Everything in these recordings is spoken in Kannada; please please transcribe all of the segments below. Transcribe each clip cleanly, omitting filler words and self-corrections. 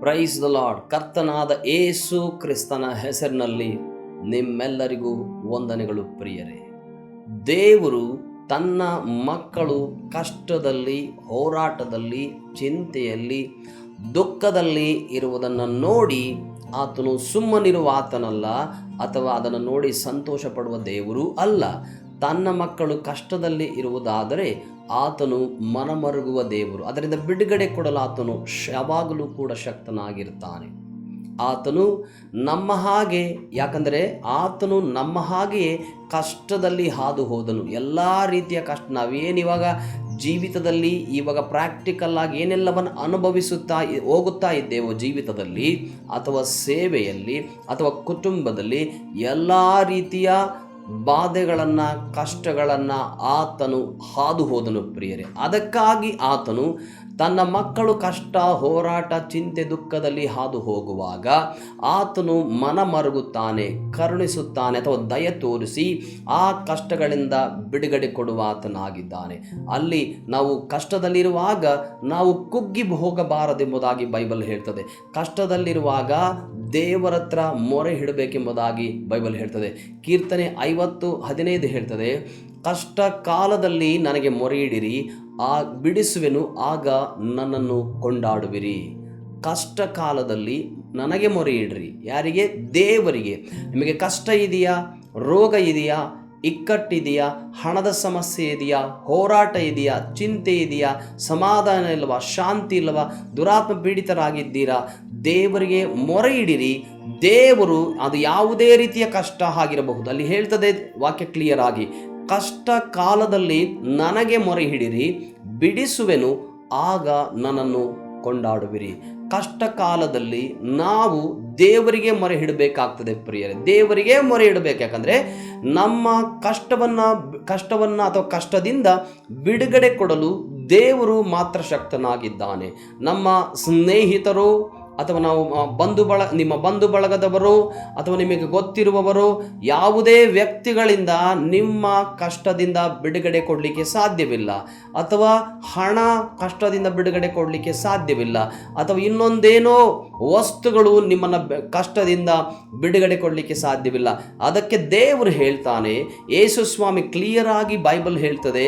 Praise the lord. ಕರ್ತನಾದ ಯೇಸು ಕ್ರಿಸ್ತನ ಹೆಸರಿನಲ್ಲಿ ನಿಮ್ಮೆಲ್ಲರಿಗೂ ವಂದನೆಗಳು ಪ್ರಿಯರೇ. ದೇವರು ತನ್ನ ಮಕ್ಕಳು ಕಷ್ಟದಲ್ಲಿ, ಹೋರಾಟದಲ್ಲಿ, ಚಿಂತೆಯಲ್ಲಿ, ದುಃಖದಲ್ಲಿ ಇರುವುದನ್ನು ನೋಡಿ ಆತನು ಸುಮ್ಮನಿರುವ ಆತನಲ್ಲ, ಅಥವಾ ಅದನ್ನು ನೋಡಿ ಸಂತೋಷ ಪಡುವ ದೇವರು ಅಲ್ಲ. ತನ್ನ ಮಕ್ಕಳು ಕಷ್ಟದಲ್ಲಿ ಇರುವುದಾದರೆ ಆತನು ಮನಮರುಗುವ ದೇವರು. ಅದರಿಂದ ಬಿಡುಗಡೆ ಕೊಡಲು ಆತನು ಯಾವಾಗಲೂ ಕೂಡ ಶಕ್ತನಾಗಿರ್ತಾನೆ. ಆತನು ನಮ್ಮ ಹಾಗೆ, ಯಾಕಂದರೆ ಆತನು ನಮ್ಮ ಹಾಗೆಯೇ ಕಷ್ಟದಲ್ಲಿ ಹಾದು ಹೋದನು. ಎಲ್ಲ ರೀತಿಯ ಕಷ್ಟ, ನಾವೇನಿವಾಗ ಜೀವಿತದಲ್ಲಿ ಇವಾಗ ಪ್ರಾಕ್ಟಿಕಲ್ ಆಗಿ ಏನೆಲ್ಲವನ್ನು ಅನುಭವಿಸುತ್ತಾ ಹೋಗುತ್ತಾ ಇದ್ದೇವೋ ಜೀವಿತದಲ್ಲಿ, ಅಥವಾ ಸೇವೆಯಲ್ಲಿ, ಅಥವಾ ಕುಟುಂಬದಲ್ಲಿ, ಎಲ್ಲ ರೀತಿಯ ಬಾಧೆಗಳನ್ನು, ಕಷ್ಟಗಳನ್ನು ಆತನು ಹಾದು ಹೋದನು ಪ್ರಿಯರೇ. ಅದಕ್ಕಾಗಿ ಆತನು ತನ್ನ ಮಕ್ಕಳು ಕಷ್ಟ, ಹೋರಾಟ, ಚಿಂತೆ, ದುಃಖದಲ್ಲಿ ಹಾದು ಹೋಗುವಾಗ ಆತನು ಮನ ಮರುಗುತ್ತಾನೆ, ಕರುಣಿಸುತ್ತಾನೆ, ಅಥವಾ ದಯ ತೋರಿಸಿ ಆ ಕಷ್ಟಗಳಿಂದ ಬಿಡುಗಡೆ ಕೊಡುವ ಆತನಾಗಿದ್ದಾನೆ. ಅಲ್ಲಿ ನಾವು ಕಷ್ಟದಲ್ಲಿರುವಾಗ ನಾವು ಕುಗ್ಗಿ ಹೋಗಬಾರದೆಂಬುದಾಗಿ ಬೈಬಲ್ ಹೇಳ್ತದೆ. ಕಷ್ಟದಲ್ಲಿರುವಾಗ ದೇವರ ಹತ್ರ ಮೊರೆ ಇಡಬೇಕೆಂಬುದಾಗಿ ಬೈಬಲ್ ಹೇಳ್ತದೆ. ಕೀರ್ತನೆ 50:15 ಹೇಳ್ತದೆ, ಕಷ್ಟ ಕಾಲದಲ್ಲಿ ನನಗೆ ಮೊರೆ ಇಡಿರಿ, ಬಿಡಿಸುವೆನು, ಆಗ ನನ್ನನ್ನು ಕೊಂಡಾಡುವಿರಿ. ಕಷ್ಟ ಕಾಲದಲ್ಲಿ ನನಗೆ ಮೊರೆ ಇಡ್ರಿ. ಯಾರಿಗೆ? ದೇವರಿಗೆ. ನಿಮಗೆ ಕಷ್ಟ ಇದೆಯಾ? ರೋಗ ಇದೆಯಾ? ಇಕ್ಕಟ್ಟಿದೆಯಾ? ಹಣದ ಸಮಸ್ಯೆ ಇದೆಯಾ? ಹೋರಾಟ ಇದೆಯಾ? ಚಿಂತೆ ಇದೆಯಾ? ಸಮಾಧಾನ ಇಲ್ಲವಾ? ಶಾಂತಿ ಇಲ್ಲವಾ? ದುರಾತ್ಮ ಪೀಡಿತರಾಗಿದ್ದೀರಾ? ದೇವರಿಗೆ ಮೊರೆ ಇಡಿರಿ. ದೇವರು, ಅದು ಯಾವುದೇ ರೀತಿಯ ಕಷ್ಟ ಆಗಿರಬಹುದು, ಅಲ್ಲಿ ಹೇಳ್ತದೆ ವಾಕ್ಯ ಕ್ಲಿಯರ್ ಆಗಿ, ಕಷ್ಟ ಕಾಲದಲ್ಲಿ ನನಗೆ ಮೊರೆ ಹಿಡಿರಿ, ಬಿಡಿಸುವೆನು, ಆಗ ನನ್ನನ್ನು ಕೊಂಡಾಡುವಿರಿ. ಕಷ್ಟ ಕಾಲದಲ್ಲಿ ನಾವು ದೇವರಿಗೆ ಮೊರೆ ಇಡಬೇಕಾಗ್ತದೆ ಪ್ರಿಯರೇ. ದೇವರಿಗೆ ಮೊರೆ ಇಡಬೇಕು. ಯಾಕಂದರೆ ನಮ್ಮ ಕಷ್ಟವನ್ನು ಅಥವಾ ಕಷ್ಟದಿಂದ ಬಿಡುಗಡೆ ಕೊಡಲು ದೇವರು ಮಾತ್ರ ಶಕ್ತನಾಗಿದ್ದಾನೆ. ನಮ್ಮ ಸ್ನೇಹಿತರು, ಅಥವಾ ನಾವು ನಿಮ್ಮ ಬಂಧು ಬಳಗದವರು, ಅಥವಾ ನಿಮಗೆ ಗೊತ್ತಿರುವವರು, ಯಾವುದೇ ವ್ಯಕ್ತಿಗಳಿಂದ ನಿಮ್ಮ ಕಷ್ಟದಿಂದ ಬಿಡುಗಡೆ ಕೊಡಲಿಕ್ಕೆ ಸಾಧ್ಯವಿಲ್ಲ. ಅಥವಾ ಹಣ ಕಷ್ಟದಿಂದ ಬಿಡುಗಡೆ ಕೊಡಲಿಕ್ಕೆ ಸಾಧ್ಯವಿಲ್ಲ. ಅಥವಾ ಇನ್ನೊಂದೇನೋ ವಸ್ತುಗಳು ನಿಮ್ಮನ್ನು ಕಷ್ಟದಿಂದ ಬಿಡುಗಡೆ ಕೊಡಲಿಕ್ಕೆ ಸಾಧ್ಯವಿಲ್ಲ. ಅದಕ್ಕೆ ದೇವರು ಹೇಳ್ತಾನೆ, ಯೇಸು ಸ್ವಾಮಿ ಕ್ಲಿಯರ್ ಆಗಿ ಬೈಬಲ್ ಹೇಳ್ತದೆ,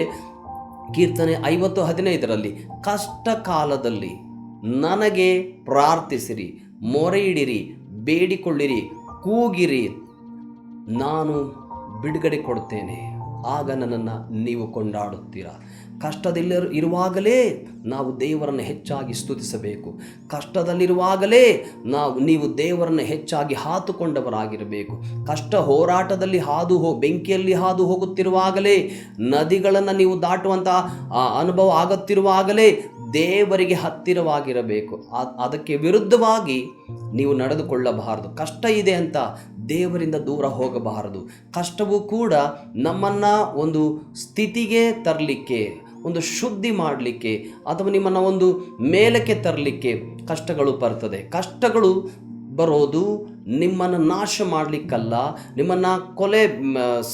ಕೀರ್ತನೆ 50:15, ಕಷ್ಟ ಕಾಲದಲ್ಲಿ ನನಗೆ ಪ್ರಾರ್ಥಿಸಿರಿ, ಮೊರೆ ಇಡಿರಿ, ಬೇಡಿಕೊಳ್ಳಿರಿ, ಕೂಗಿರಿ, ನಾನು ಬಿಡುಗಡೆ ಕೊಡ್ತೇನೆ, ಆಗ ನನ್ನನ್ನು ನೀವು ಕೊಂಡಾಡುತ್ತೀರಾ. ಕಷ್ಟದಲ್ಲಿ ಇರುವಾಗಲೇ ನಾವು ದೇವರನ್ನು ಹೆಚ್ಚಾಗಿ ಸ್ತುತಿಸಬೇಕು. ಕಷ್ಟದಲ್ಲಿರುವಾಗಲೇ ನೀವು ದೇವರನ್ನು ಹೆಚ್ಚಾಗಿ ಹಾತುಕೊಂಡವರಾಗಿರಬೇಕು. ಕಷ್ಟ ಹೋರಾಟದಲ್ಲಿ ಬೆಂಕಿಯಲ್ಲಿ ಹಾದು ಹೋಗುತ್ತಿರುವಾಗಲೇ, ನದಿಗಳನ್ನು ನೀವು ದಾಟುವಂಥ ಅನುಭವ ಆಗುತ್ತಿರುವಾಗಲೇ ದೇವರಿಗೆ ಹತ್ತಿರವಾಗಿರಬೇಕು. ಅದಕ್ಕೆ ವಿರುದ್ಧವಾಗಿ ನೀವು ನಡೆದುಕೊಳ್ಳಬಾರದು. ಕಷ್ಟ ಇದೆ ಅಂತ ದೇವರಿಂದ ದೂರ ಹೋಗಬಾರದು. ಕಷ್ಟವೂ ಕೂಡ ನಮ್ಮನ್ನು ಒಂದು ಸ್ಥಿತಿಗೆ ತರಲಿಕ್ಕೆ, ಒಂದು ಶುದ್ಧಿ ಮಾಡಲಿಕ್ಕೆ, ಅಥವಾ ನಿಮ್ಮನ್ನು ಒಂದು ಮೇಲಕ್ಕೆ ತರಲಿಕ್ಕೆ ಕಷ್ಟಗಳು ಬರ್ತದೆ. ಕಷ್ಟಗಳು ಬರೋದು ನಿಮ್ಮನ್ನು ನಾಶ ಮಾಡಲಿಕ್ಕಲ್ಲ, ನಿಮ್ಮನ್ನು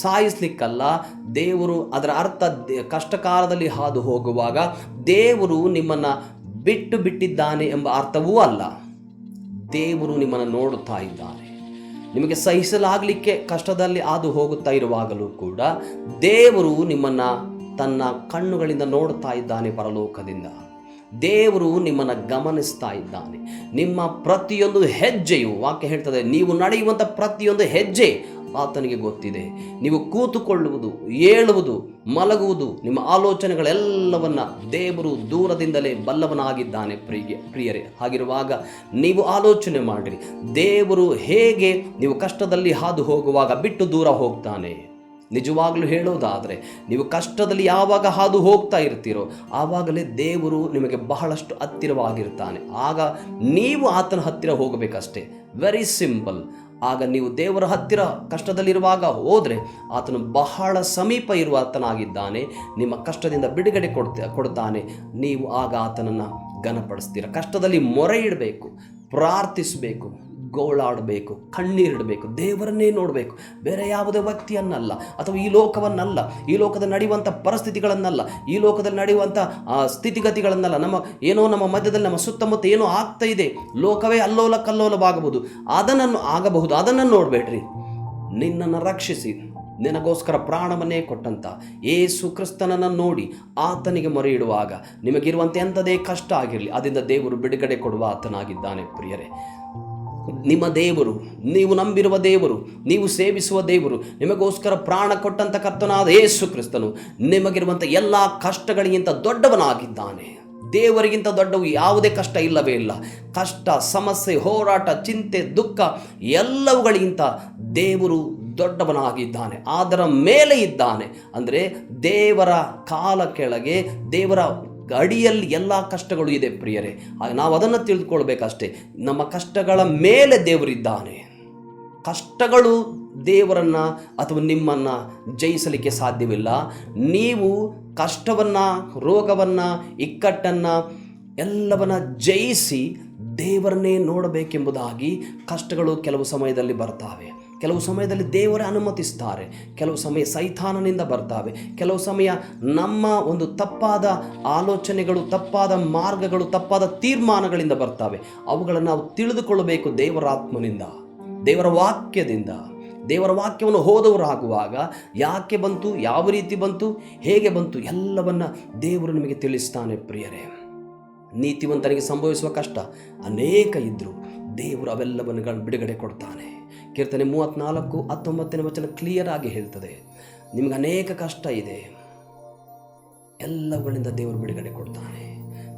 ಸಾಯಿಸಲಿಕ್ಕಲ್ಲ. ದೇವರು, ಅದರ ಅರ್ಥ, ಕಷ್ಟಕಾಲದಲ್ಲಿ ಹಾದು ಹೋಗುವಾಗ ದೇವರು ನಿಮ್ಮನ್ನು ಬಿಟ್ಟಿದ್ದಾನೆ ಎಂಬ ಅರ್ಥವೂ ಅಲ್ಲ. ದೇವರು ನಿಮ್ಮನ್ನು ನೋಡುತ್ತಾ ಇದ್ದಾನೆ. ನಿಮಗೆ ಸಹಿಸಲಾಗಲಿಕ್ಕೆ ಕಷ್ಟದಲ್ಲಿ ಹಾದು ಹೋಗುತ್ತಾ ಇರುವಾಗಲೂ ಕೂಡ ದೇವರು ನಿಮ್ಮನ್ನು ತನ್ನ ಕಣ್ಣುಗಳಿಂದ ನೋಡುತ್ತಾ ಇದ್ದಾನೆ. ಪರಲೋಕದಿಂದ ದೇವರು ನಿಮ್ಮನ್ನು ಗಮನಿಸ್ತಾ ಇದ್ದಾನೆ. ನಿಮ್ಮ ಪ್ರತಿಯೊಂದು ಹೆಜ್ಜೆಯು, ವಾಕ್ಯ ಹೇಳ್ತದೆ, ನೀವು ನಡೆಯುವಂಥ ಪ್ರತಿಯೊಂದು ಹೆಜ್ಜೆ ಆತನಿಗೆ ಗೊತ್ತಿದೆ. ನೀವು ಕೂತುಕೊಳ್ಳುವುದು, ಏಳುವುದು, ಮಲಗುವುದು, ನಿಮ್ಮ ಆಲೋಚನೆಗಳೆಲ್ಲವನ್ನ ದೇವರು ದೂರದಿಂದಲೇ ಬಲ್ಲವನಾಗಿದ್ದಾನೆ ಪ್ರಿಯರೇ. ಹಾಗಿರುವಾಗ ನೀವು ಆಲೋಚನೆ ಮಾಡಿರಿ, ದೇವರು ಹೇಗೆ ನೀವು ಕಷ್ಟದಲ್ಲಿ ಹಾದು ಹೋಗುವಾಗ ಬಿಟ್ಟು ದೂರ ಹೋಗ್ತಾನೆ. ನಿಜವಾಗ್ಲೂ ಹೇಳೋದಾದರೆ, ನೀವು ಕಷ್ಟದಲ್ಲಿ ಯಾವಾಗ ಹಾದು ಹೋಗ್ತಾ ಇರ್ತೀರೋ ಆವಾಗಲೇ ದೇವರು ನಿಮಗೆ ಬಹಳಷ್ಟು ಹತ್ತಿರವಾಗಿರ್ತಾನೆ. ಆಗ ನೀವು ಆತನ ಹತ್ತಿರ ಹೋಗಬೇಕಷ್ಟೇ. Very simple. ಆಗ ನೀವು ದೇವರ ಹತ್ತಿರ ಕಷ್ಟದಲ್ಲಿರುವಾಗ ಹೋದರೆ ಆತನು ಬಹಳ ಸಮೀಪ ಇರುವ ಆತನಾಗಿದ್ದಾನೆ. ನಿಮ್ಮ ಕಷ್ಟದಿಂದ ಬಿಡುಗಡೆ ಕೊಡ್ತಾನೆ. ನೀವು ಆಗ ಆತನನ್ನು ಘನಪಡಿಸ್ತೀರ. ಕಷ್ಟದಲ್ಲಿ ಮೊರೆ ಇಡಬೇಕು, ಪ್ರಾರ್ಥಿಸಬೇಕು, ಗೋಳಾಡಬೇಕು, ಕಣ್ಣೀರಿಡಬೇಕು, ದೇವರನ್ನೇ ನೋಡಬೇಕು. ಬೇರೆ ಯಾವುದೇ ವ್ಯಕ್ತಿಯನ್ನಲ್ಲ, ಅಥವಾ ಈ ಲೋಕವನ್ನಲ್ಲ, ಈ ಲೋಕದಲ್ಲಿ ನಡೆಯುವಂಥ ಪರಿಸ್ಥಿತಿಗಳನ್ನಲ್ಲ, ಈ ಲೋಕದಲ್ಲಿ ನಡೆಯುವಂಥ ಸ್ಥಿತಿಗತಿಗಳನ್ನಲ್ಲ. ನಮ್ಮ ಮಧ್ಯದಲ್ಲಿ ನಮ್ಮ ಸುತ್ತಮುತ್ತ ಏನೋ ಆಗ್ತಾ ಇದೆ, ಲೋಕವೇ ಅಲ್ಲೋಲ ಕಲ್ಲೋಲವಾಗಬಹುದು, ಅದನ್ನು ನೋಡಬೇಡ್ರಿ. ನಿನ್ನನ್ನು ರಕ್ಷಿಸಿ ನಿನಗೋಸ್ಕರ ಪ್ರಾಣವನ್ನೇ ಕೊಟ್ಟಂಥ ಯೇಸು ಕ್ರಿಸ್ತನನ್ನು ನೋಡಿ ಆತನಿಗೆ ಮೊರೆ ಇಡುವಾಗ ನಿಮಗಿರುವಂಥ ಎಂಥದೇ ಕಷ್ಟ ಆಗಿರಲಿ, ಅದರಿಂದ ದೇವರು ಬಿಡುಗಡೆ ಕೊಡುವ ಆತನಾಗಿದ್ದಾನೆ. ಪ್ರಿಯರೇ, ನಿಮ್ಮ ದೇವರು, ನೀವು ನಂಬಿರುವ ದೇವರು, ನೀವು ಸೇವಿಸುವ ದೇವರು, ನಿಮಗೋಸ್ಕರ ಪ್ರಾಣ ಕೊಟ್ಟಂಥ ಕರ್ತನಾದ ಯೇಸು ಕ್ರಿಸ್ತನು ನಿಮಗಿರುವಂಥ ಎಲ್ಲ ಕಷ್ಟಗಳಿಗಿಂತ ದೊಡ್ಡವನಾಗಿದ್ದಾನೆ. ದೇವರಿಗಿಂತ ದೊಡ್ಡವು ಯಾವುದೇ ಕಷ್ಟ ಇಲ್ಲವೇ ಇಲ್ಲ. ಕಷ್ಟ, ಸಮಸ್ಯೆ, ಹೋರಾಟ, ಚಿಂತೆ, ದುಃಖ ಎಲ್ಲವುಗಳಿಗಿಂತ ದೇವರು ದೊಡ್ಡವನಾಗಿದ್ದಾನೆ, ಅದರ ಮೇಲೆ ಇದ್ದಾನೆ. ಅಂದರೆ ದೇವರ ಕಾಲ ಕೆಳಗೆ, ದೇವರ ಅಡಿಯಲ್ಲಿ ಎಲ್ಲ ಕಷ್ಟಗಳು ಇದೆ. ಪ್ರಿಯರೇ, ನಾವು ಅದನ್ನು ತಿಳಿದುಕೊಳ್ಬೇಕಷ್ಟೇ. ನಮ್ಮ ಕಷ್ಟಗಳ ಮೇಲೆ ದೇವರಿದ್ದಾನೆ. ಕಷ್ಟಗಳು ದೇವರನ್ನು ಅಥವಾ ನಿಮ್ಮನ್ನು ಜಯಿಸಲಿಕ್ಕೆ ಸಾಧ್ಯವಿಲ್ಲ. ನೀವು ಕಷ್ಟವನ್ನು, ರೋಗವನ್ನು, ಇಕ್ಕಟ್ಟನ್ನು ಎಲ್ಲವನ್ನ ಜಯಿಸಿ ದೇವರನ್ನೇ ನೋಡಬೇಕೆಂಬುದಾಗಿ ಕಷ್ಟಗಳು ಕೆಲವು ಸಮಯದಲ್ಲಿ ಬರ್ತಾವೆ. ಕೆಲವು ಸಮಯದಲ್ಲಿ ದೇವರೇ ಅನುಮತಿಸ್ತಾರೆ, ಕೆಲವು ಸಮಯ ಸೈತಾನನಿಂದ ಬರ್ತಾವೆ, ಕೆಲವು ಸಮಯ ನಮ್ಮ ಒಂದು ತಪ್ಪಾದ ಆಲೋಚನೆಗಳು, ತಪ್ಪಾದ ಮಾರ್ಗಗಳು, ತಪ್ಪಾದ ತೀರ್ಮಾನಗಳಿಂದ ಬರ್ತಾವೆ. ಅವುಗಳನ್ನು ನಾವು ತಿಳಿದುಕೊಳ್ಳಬೇಕು ದೇವರ ಆತ್ಮನಿಂದ, ದೇವರ ವಾಕ್ಯದಿಂದ. ದೇವರ ವಾಕ್ಯವನ್ನು ಹೋದವರಾಗುವಾಗ ಯಾಕೆ ಬಂತು, ಯಾವ ರೀತಿ ಬಂತು, ಹೇಗೆ ಬಂತು, ಎಲ್ಲವನ್ನ ದೇವರು ನಿಮಗೆ ತಿಳಿಸ್ತಾನೆ. ಪ್ರಿಯರೇ, ನೀತಿವಂತನಿಗೆ ಸಂಭವಿಸುವ ಕಷ್ಟ ಅನೇಕ ಇದ್ದರೂ ದೇವರು ಅವೆಲ್ಲವನ್ನು ಬಿಡುಗಡೆ ಕೊಡ್ತಾನೆ. ಕೀರ್ತನೆ 34:19 ಕ್ಲಿಯರ್ ಆಗಿ ಹೇಳ್ತದೆ, ನಿಮಗೆ ಅನೇಕ ಕಷ್ಟ ಇದೆ, ಎಲ್ಲವುಗಳಿಂದ ದೇವರು ಬಿಡುಗಡೆ ಕೊಡ್ತಾನೆ.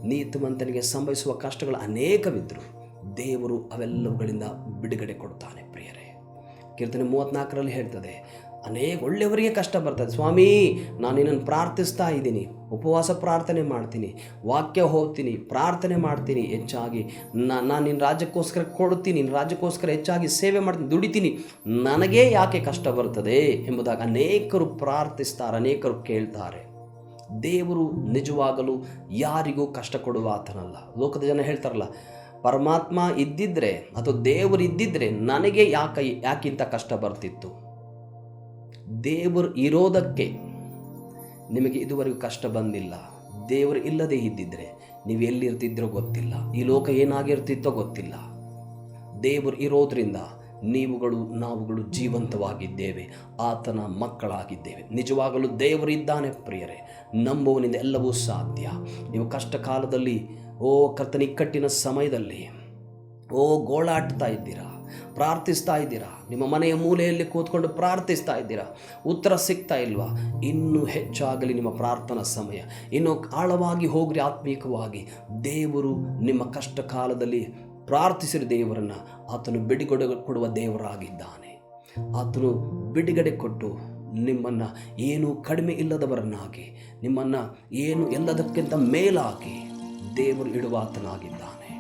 ನೀತಿವಂತನಿಗೆ ಸಂಭವಿಸುವ ಕಷ್ಟಗಳು ಅನೇಕವಿದ್ದರೂ ದೇವರು ಅವೆಲ್ಲವುಗಳಿಂದ ಬಿಡುಗಡೆ ಕೊಡ್ತಾನೆ. ಪ್ರಿಯರೇ, ಕೀರ್ತನೆ 34 ಹೇಳ್ತದೆ, ಅನೇಕ ಒಳ್ಳೆಯವರಿಗೆ ಕಷ್ಟ ಬರ್ತದೆ. ಸ್ವಾಮಿ, ನಾನು ನಿನ್ನನ್ನು ಪ್ರಾರ್ಥಿಸ್ತಾ ಇದ್ದೀನಿ, ಉಪವಾಸ ಪ್ರಾರ್ಥನೆ ಮಾಡ್ತೀನಿ, ವಾಕ್ಯ ಓದ್ತೀನಿ, ಪ್ರಾರ್ಥನೆ ಮಾಡ್ತೀನಿ, ಹೆಚ್ಚಾಗಿ ನಾನು ನಿನ್ನ ರಾಜ್ಯಕ್ಕೋಸ್ಕರ ಕೊಡ್ತೀನಿ, ನಿನ್ನ ರಾಜ್ಯಕ್ಕೋಸ್ಕರ ಹೆಚ್ಚಾಗಿ ಸೇವೆ ಮಾಡ್ತೀನಿ, ದುಡಿತೀನಿ, ನನಗೇ ಯಾಕೆ ಕಷ್ಟ ಬರ್ತದೆ ಎಂಬುದಾಗಿ ಅನೇಕರು ಪ್ರಾರ್ಥಿಸ್ತಾರೆ, ಅನೇಕರು ಕೇಳ್ತಾರೆ. ದೇವರು ನಿಜವಾಗಲೂ ಯಾರಿಗೂ ಕಷ್ಟ ಕೊಡುವ ಆತನಲ್ಲ. ಲೋಕದ ಜನ ಹೇಳ್ತಾರಲ್ಲ, ಪರಮಾತ್ಮ ಇದ್ದಿದ್ರೆ ಅಥವಾ ದೇವರು ಇದ್ದಿದ್ರೆ ನನಗೆ ಯಾಕಿಂತ ಕಷ್ಟ ಬರ್ತಿತ್ತು. ದೇವರು ಇರೋದಕ್ಕೆ ನಿಮಗೆ ಇದುವರೆಗೂ ಕಷ್ಟ ಬಂದಿಲ್ಲ. ದೇವರು ಇಲ್ಲದೆ ಇದ್ದಿದ್ರೆ ನೀವು ಎಲ್ಲಿರ್ತಿದ್ರೋ ಗೊತ್ತಿಲ್ಲ, ಈ ಲೋಕ ಏನಾಗಿರ್ತಿತ್ತೋ ಗೊತ್ತಿಲ್ಲ. ದೇವರು ಇರೋದ್ರಿಂದ ನಾವುಗಳು ಜೀವಂತವಾಗಿದ್ದೇವೆ, ಆತನ ಮಕ್ಕಳಾಗಿದ್ದೇವೆ. ನಿಜವಾಗಲೂ ದೇವರಿದ್ದಾನೆ. ಪ್ರಿಯರೇ, ನಂಬುವನಿಂದ ಎಲ್ಲವೂ ಸಾಧ್ಯ. ನೀವು ಕಷ್ಟ ಕಾಲದಲ್ಲಿ, ಕರ್ತನ ಇಕ್ಕಟ್ಟಿನ ಸಮಯದಲ್ಲಿ ಗೋಳಾಡ್ತಾ ಇದ್ದೀರಾ, ಪ್ರಾರ್ಥಿಸ್ತಾ ಇದ್ದೀರಾ, ನಿಮ್ಮ ಮನೆಯ ಮೂಲೆಯಲ್ಲಿ ಕೂತ್ಕೊಂಡು ಪ್ರಾರ್ಥಿಸ್ತಾ ಇದ್ದೀರಾ, ಉತ್ತರ ಸಿಗ್ತಾ ಇಲ್ವಾ? ಇನ್ನೂ ಹೆಚ್ಚಾಗಲಿ ನಿಮ್ಮ ಪ್ರಾರ್ಥನಾ ಸಮಯ, ಇನ್ನೂ ಆಳವಾಗಿ ಹೋಗ್ರಿ ಆತ್ಮೀಕವಾಗಿ. ದೇವರು ನಿಮ್ಮ ಕಷ್ಟ ಕಾಲದಲ್ಲಿ ಪ್ರಾರ್ಥಿಸಿದ ದೇವರನ್ನು ಆತನು ಬಿಡುಗಡೆ ಕೊಡುವ ದೇವರಾಗಿದ್ದಾನೆ. ಆತನು ಬಿಡುಗಡೆ ಕೊಟ್ಟು ನಿಮ್ಮನ್ನು ಏನೂ ಕಡಿಮೆ ಇಲ್ಲದವರನ್ನಾಗಿ, ನಿಮ್ಮನ್ನು ಏನು ಎಲ್ಲದಕ್ಕಿಂತ ಮೇಲಾಗಿ ದೇವರು ಇಡುವ ಆತನಾಗಿದ್ದಾನೆ.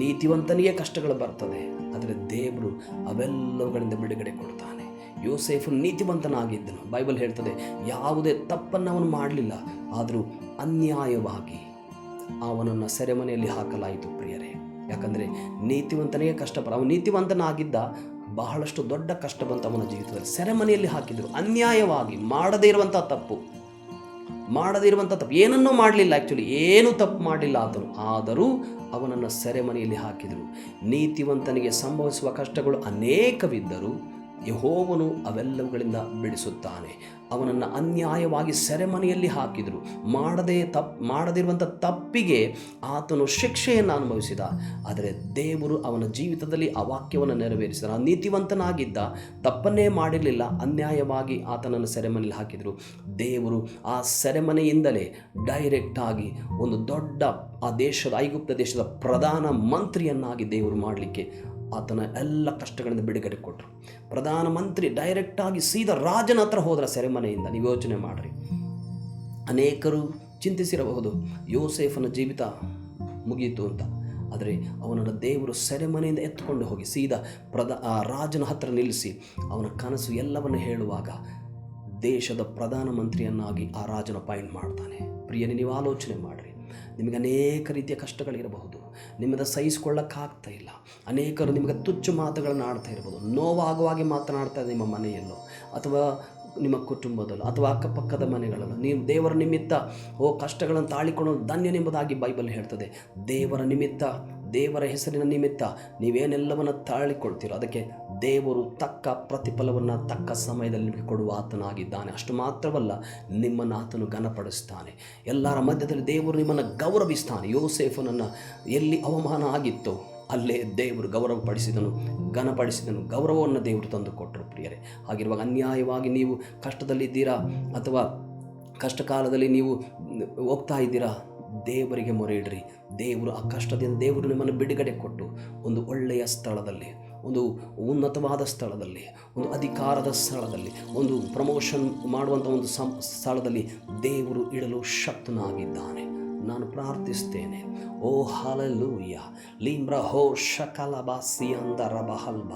ನೀತಿವಂತನಿಗೆ ಕಷ್ಟಗಳು ಬರ್ತದೆ, ಆದರೆ ದೇವರು ಅವೆಲ್ಲವುಗಳಿಂದ ಬಿಡುಗಡೆ ಕೊಡ್ತಾನೆ. ಯೋಸೇಫನು ನೀತಿವಂತನಾಗಿದ್ದನು. ಬೈಬಲ್ ಹೇಳ್ತದೆ, ಯಾವುದೇ ತಪ್ಪನ್ನು ಅವನು ಮಾಡಲಿಲ್ಲ, ಆದರೂ ಅನ್ಯಾಯವಾಗಿ ಅವನನ್ನು ಸೆರೆಮನೆಯಲ್ಲಿ ಹಾಕಲಾಯಿತು. ಪ್ರಿಯರೇ, ಯಾಕಂದರೆ ನೀತಿವಂತನಿಗೆ ಕಷ್ಟ ಅವನು ನೀತಿವಂತನಾಗಿದ್ದ, ಬಹಳಷ್ಟು ದೊಡ್ಡ ಕಷ್ಟ ಬಂತು ಅವನ ಜೀವಿತದಲ್ಲಿ. ಸೆರೆಮನೆಯಲ್ಲಿ ಹಾಕಿದರು ಅನ್ಯಾಯವಾಗಿ, ಮಾಡದೇ ಇರುವಂಥ ತಪ್ಪು, ಏನನ್ನೂ ಮಾಡಲಿಲ್ಲ, ಆ್ಯಕ್ಚುಲಿ ಏನೂ ತಪ್ಪು ಮಾಡಲಿಲ್ಲ ಆತನು, ಆದರೂ ಅವನನ್ನು ಸೆರೆಮನೆಯಲ್ಲಿ ಹಾಕಿದರು. ನೀತಿವಂತನಿಗೆ ಸಂಭವಿಸುವ ಕಷ್ಟಗಳು ಅನೇಕವಿದ್ದರೂ ಯೆಹೋವನು ಅವೆಲ್ಲವುಗಳಿಂದ ಬಿಡಿಸುತ್ತಾನೆ. ಅವನನ್ನು ಅನ್ಯಾಯವಾಗಿ ಸೆರೆಮನೆಯಲ್ಲಿ ಹಾಕಿದರು. ಮಾಡದಿರುವಂಥ ತಪ್ಪಿಗೆ ಆತನು ಶಿಕ್ಷೆಯನ್ನು ಅನುಭವಿಸಿದ, ಆದರೆ ದೇವರು ಅವನ ಜೀವಿತದಲ್ಲಿ ಆ ವಾಕ್ಯವನ್ನು ನೆರವೇರಿಸಿದ. ನೀತಿವಂತನಾಗಿದ್ದ, ತಪ್ಪನ್ನೇ ಮಾಡಿರಲಿಲ್ಲ, ಅನ್ಯಾಯವಾಗಿ ಆತನನ್ನು ಸೆರೆಮನೆಯಲ್ಲಿ ಹಾಕಿದರು. ದೇವರು ಆ ಸೆರೆಮನೆಯಿಂದಲೇ ಡೈರೆಕ್ಟಾಗಿ ಒಂದು ದೊಡ್ಡ ಐಗುಪ್ತ ದೇಶದ ಪ್ರಧಾನ ಮಂತ್ರಿಯನ್ನಾಗಿ ದೇವರು ಮಾಡಲಿಕ್ಕೆ ಆತನ ಎಲ್ಲ ಕಷ್ಟಗಳಿಂದ ಬಿಡುಗಡೆ ಕೊಟ್ಟರು. ಪ್ರಧಾನಮಂತ್ರಿ ಡೈರೆಕ್ಟಾಗಿ ಸೀದಾ ರಾಜನ ಹತ್ರ ಹೋದ್ರ ಸೆರೆಮನೆಯಿಂದ. ನೀವು ಯೋಚನೆ ಮಾಡಿರಿ. ಅನೇಕರು ಚಿಂತಿಸಿರಬಹುದು ಯೋಸೇಫನ ಜೀವಿತ ಮುಗಿಯಿತು ಅಂತ, ಆದರೆ ಅವನನ್ನು ದೇವರು ಸೆರೆಮನೆಯಿಂದ ಎತ್ತುಕೊಂಡು ಹೋಗಿ ಸೀದಾ ರಾಜನ ಹತ್ರ ನಿಲ್ಲಿಸಿ ಅವನ ಕನಸು ಎಲ್ಲವನ್ನು ಹೇಳುವಾಗ ದೇಶದ ಪ್ರಧಾನಮಂತ್ರಿಯನ್ನಾಗಿ ಆ ರಾಜನ ಅಪಾಯಿಂಟ್ ಮಾಡ್ತಾನೆ. ಪ್ರಿಯನೇ, ನೀವು ಆಲೋಚನೆ ಮಾಡಿರಿ. ನಿಮಗೆ ಅನೇಕ ರೀತಿಯ ಕಷ್ಟಗಳಿರಬಹುದು, ನಿಮ್ಮಿಂದ ಸಹಿಸ್ಕೊಳ್ಳೋಕ್ಕಾಗ್ತಾ ಇಲ್ಲ. ಅನೇಕರು ನಿಮಗೆ ತುಚ್ಚು ಮಾತುಗಳನ್ನು ಆಡ್ತಾ ಇರ್ಬೋದು, ನೋವಾಗುವಾಗೆ ಮಾತನಾಡ್ತಾ ನಿಮ್ಮ ಮನೆಯಲ್ಲೋ ಅಥವಾ ನಿಮ್ಮ ಕುಟುಂಬದಲ್ಲೋ ಅಥವಾ ಅಕ್ಕಪಕ್ಕದ ಮನೆಗಳಲ್ಲೋ ನೀವು ದೇವರ ನಿಮಿತ್ತ ಕಷ್ಟಗಳನ್ನು ತಾಳಿಕೊಳ್ಳೋದು ಧನ್ಯನೆಂಬುದಾಗಿ ಬೈಬಲ್ ಹೇಳ್ತದೆ. ದೇವರ ನಿಮಿತ್ತ, ದೇವರ ಹೆಸರಿನ ನಿಮಿತ್ತ ನೀವೇನೆಲ್ಲವನ್ನು ತಾಳಿಕೊಳ್ತೀರೋ ಅದಕ್ಕೆ ದೇವರು ತಕ್ಕ ಪ್ರತಿಫಲವನ್ನು ತಕ್ಕ ಸಮಯದಲ್ಲಿ ನಿಮಗೆ ಕೊಡುವ ಆತನಾಗಿದ್ದಾನೆ. ಅಷ್ಟು ಮಾತ್ರವಲ್ಲ, ನಿಮ್ಮನ್ನು ಆತನು ಘನಪಡಿಸ್ತಾನೆ. ಎಲ್ಲರ ಮಧ್ಯದಲ್ಲಿ ದೇವರು ನಿಮ್ಮನ್ನು ಗೌರವಿಸ್ತಾನೆ. ಯೋಸೇಫನನ್ನು ಎಲ್ಲಿ ಅವಮಾನ ಆಗಿತ್ತೋ ಅಲ್ಲೇ ದೇವರು ಗೌರವಪಡಿಸಿದನು, ಘನಪಡಿಸಿದನು. ಗೌರವವನ್ನು ದೇವರು ತಂದು ಕೊಟ್ಟರು ಪ್ರಿಯರೇ. ಹಾಗಿರುವಾಗ ಅನ್ಯಾಯವಾಗಿ ನೀವು ಕಷ್ಟದಲ್ಲಿದ್ದೀರಾ ಅಥವಾ ಕಷ್ಟ ಕಾಲದಲ್ಲಿ ನೀವು ಹೋಗ್ತಾ ಇದ್ದೀರಾ, ದೇವರಿಗೆ ಮೊರೆ ಇಡ್ರಿ. ದೇವರು ಆ ಕಷ್ಟದಿಂದ ದೇವರು ನಿಮ್ಮನ್ನು ಬಿಡುಗಡೆ ಕೊಟ್ಟು ಒಂದು ಒಳ್ಳೆಯ ಸ್ಥಳದಲ್ಲಿ, ಒಂದು ಉನ್ನತವಾದ ಸ್ಥಳದಲ್ಲಿ, ಒಂದು ಅಧಿಕಾರದ ಸ್ಥಳದಲ್ಲಿ, ಒಂದು ಪ್ರಮೋಷನ್ ಮಾಡುವಂಥ ಒಂದು ಸ್ಥಳದಲ್ಲಿ ದೇವರು ಇಡಲು ಶಕ್ತನಾಗಿದ್ದಾನೆ. ನಾನು ಪ್ರಾರ್ಥಿಸ್ತೇನೆ. ಓ ಹಲ್ಲೆಲೂಯಾ. ಲಿಂಬ್ರ ಹೋ ಶಕಲಬಾಸಿ ಅಂದರ ಬಹಲ್ಬ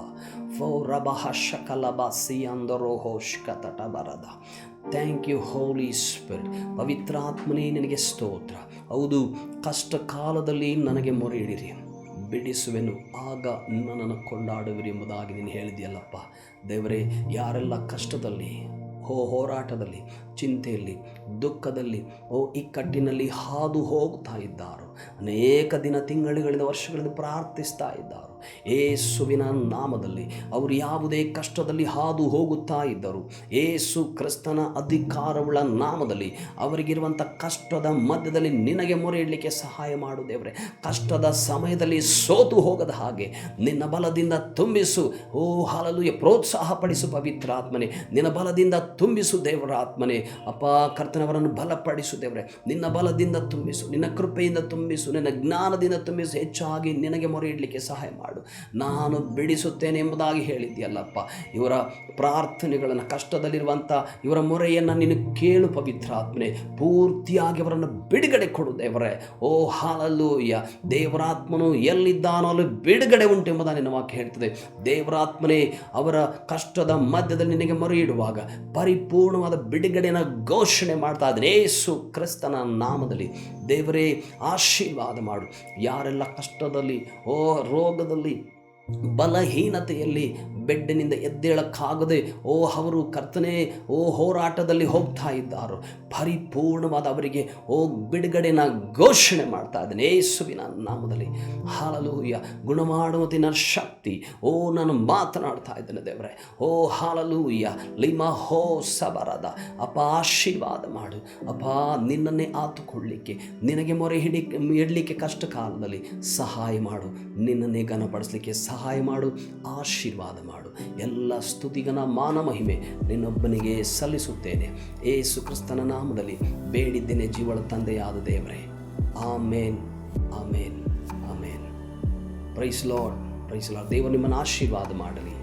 ಫೋ ರಬಹ ಶಕಲಬಾಸಿ ಅಂದರೋ ಹೋಷ್ಕತಟ ಬರದ. Thank you holy spirit. ಪವಿತ್ರಾತ್ಮನೇ ನಿನಗೆ ಸ್ತೋತ್ರ. ಹೌದು, ಕಷ್ಟ ಕಾಲದಲ್ಲಿ ನನಗೆ ಮೊರೆ ಇಡಿರಿ, ಬಿಡಿಸುವೆನು, ಆಗ ನನ್ನನ್ನು ಕೊಂಡಾಡುವಿರಿ ಎಂಬುದಾಗಿ ನೀನು ಹೇಳಿದೆಯಲ್ಲಪ್ಪ. ದೇವರೇ, ಯಾರೆಲ್ಲ ಕಷ್ಟದಲ್ಲಿ, ಹೋರಾಟದಲ್ಲಿ, ಚಿಂತೆಯಲ್ಲಿ, ದುಃಖದಲ್ಲಿ, ಇಕ್ಕಟ್ಟಿನಲ್ಲಿ ಹಾದು ಹೋಗ್ತಾ ಇದ್ದಾರೋ, ಅನೇಕ ದಿನ, ತಿಂಗಳುಗಳಿಂದ, ವರ್ಷಗಳಿಂದ ಪ್ರಾರ್ಥಿಸ್ತಾ ಇದ್ದಾರೋ, ಯೇಸುವಿನ ನಾಮದಲ್ಲಿ ಅವರು ಯಾವುದೇ ಕಷ್ಟದಲ್ಲಿ ಹಾದು ಹೋಗುತ್ತಾ ಇದ್ದರು, ಯೇಸು ಕ್ರಿಸ್ತನ ಅಧಿಕಾರವುಳ್ಳ ನಾಮದಲ್ಲಿ ಅವರಿಗಿರುವಂಥ ಕಷ್ಟದ ಮಧ್ಯದಲ್ಲಿ ನಿನಗೆ ಮೊರೆ ಇಡಲಿಕ್ಕೆ ಸಹಾಯ ಮಾಡು ದೇವರೇ. ಕಷ್ಟದ ಸಮಯದಲ್ಲಿ ಸೋತು ಹೋಗದ ಹಾಗೆ ನಿನ್ನ ಬಲದಿಂದ ತುಂಬಿಸು. ಓ ಹಲ್ಲೆಲೂಯಾ. ಪ್ರೋತ್ಸಾಹಪಡಿಸು ಪವಿತ್ರಾತ್ಮನೇ, ನಿನ್ನ ಬಲದಿಂದ ತುಂಬಿಸು ದೇವರ ಆತ್ಮನೇ. ಅಪ್ಪ ಕರ್ತನವರನ್ನು ಬಲಪಡಿಸು ದೇವರೇ. ನಿನ್ನ ಬಲದಿಂದ ತುಂಬಿಸು, ನಿನ್ನ ಕೃಪೆಯಿಂದ ತುಂಬಿಸು, ನಿನ್ನ ಜ್ಞಾನದಿಂದ ತುಂಬಿಸು. ಹೆಚ್ಚಾಗಿ ನಿನಗೆ ಮೊರೆ ಇಡಲಿಕ್ಕೆ ಸಹಾಯ ಮಾಡು. ನಾನು ಬಿಡಿಸುತ್ತೇನೆ ಎಂಬುದಾಗಿ ಹೇಳಿದ್ಯಲ್ಲಪ್ಪ. ಇವರ ಪ್ರಾರ್ಥನೆಗಳನ್ನು, ಕಷ್ಟದಲ್ಲಿರುವಂಥ ಇವರ ಮೊರೆಯನ್ನು ನೀನು ಕೇಳು ಪವಿತ್ರಾತ್ಮನೆ. ಪೂರ್ತಿಯಾಗಿ ಅವರನ್ನು ಬಿಡುಗಡೆ ಕೊಡು ದೇವರೇ. ಓ ಹಲ್ಲೆಲೂಯಾ. ದೇವರಾತ್ಮನು ಎಲ್ಲಿದ್ದಾನೋ ಅಲ್ಲಿ ಬಿಡುಗಡೆ ಉಂಟು ಎಂಬುದಾಗಿ ನಿನ್ನ ವಾಕ್ಯ ಹೇಳ್ತದೆ. ದೇವರಾತ್ಮನೇ, ಅವರ ಕಷ್ಟದ ಮಧ್ಯದಲ್ಲಿ ನಿನಗೆ ಮೊರೆ ಇಡುವಾಗ ಪರಿಪೂರ್ಣವಾದ ಬಿಡುಗಡೆಯನ್ನು ಘೋಷಣೆ ಮಾಡ್ತಾ ಇದ್ದೇನೆ ಯೇಸು ಕ್ರಿಸ್ತನ ನಾಮದಲ್ಲಿ. ದೇವರೇ, ಆಶೀರ್ವಾದ ಮಾಡು. ಯಾರೆಲ್ಲ ಕಷ್ಟದಲ್ಲಿ, ರೋಗದಲ್ಲಿ, ಬಲಹೀನತೆಯಲ್ಲಿ, ಬೆಡ್ಡಿನಿಂದ ಎದ್ದೇಳಕ್ಕಾಗದೆ ಅವರು ಕರ್ತನೇ ಹೋರಾಟದಲ್ಲಿ ಹೋಗ್ತಾ ಇದ್ದಾರೋ, ಪರಿಪೂರ್ಣವಾದ ಅವರಿಗೆ ಬಿಡುಗಡೆನ ಘೋಷಣೆ ಮಾಡ್ತಾ ಇದ್ದೇನೆ ಯೇಸುವಿನ ನಾಮದಲ್ಲಿ. ಹಲ್ಲೆಲೂಯಾ. ಗುಣಮಾಡುವುದಿನ ಶಕ್ತಿ ನಾನು ಮಾತನಾಡ್ತಾ ಇದ್ದೇನೆ ದೇವರೇ. ಹಲ್ಲೆಲೂಯಾ. ಲಿಮ ಹೋ ಸಬರದ. ಅಪ್ಪ, ಆಶೀರ್ವಾದ ಮಾಡು ಅಪ್ಪ. ನಿನ್ನನ್ನೇ ಆತುಕೊಳ್ಳಿಕ್ಕೆ, ನಿನಗೆ ಮೊರೆ ಇಡಲಿಕ್ಕೆ ಕಷ್ಟ ಕಾಲದಲ್ಲಿ ಸಹಾಯ ಮಾಡು. ನಿನ್ನನ್ನೇ ಘನಪಡಿಸಲಿಕ್ಕೆ ಸಹಾಯ ಮಾಡು. ಆಶೀರ್ವಾದ ಮಾಡು. ಎಲ್ಲ ಸ್ತುತಿಗನ ಮಾನ ಮಹಿಮೆ ನಿನ್ನೊಬ್ಬನಿಗೆ ಸಲ್ಲಿಸುತ್ತೇನೆ ಯೇಸು ಕ್ರಿಸ್ತನ ನಾಮದಲ್ಲಿ ಬೇಡಿದ್ದೇನೆ ಜೀವಳ ತಂದೆಯಾದ ದೇವರೇ. Amen, amen, amen. Praise Lord, praise Lord. ದೇವರು ನಿಮ್ಮನ್ನು ಆಶೀರ್ವಾದ ಮಾಡಲಿ.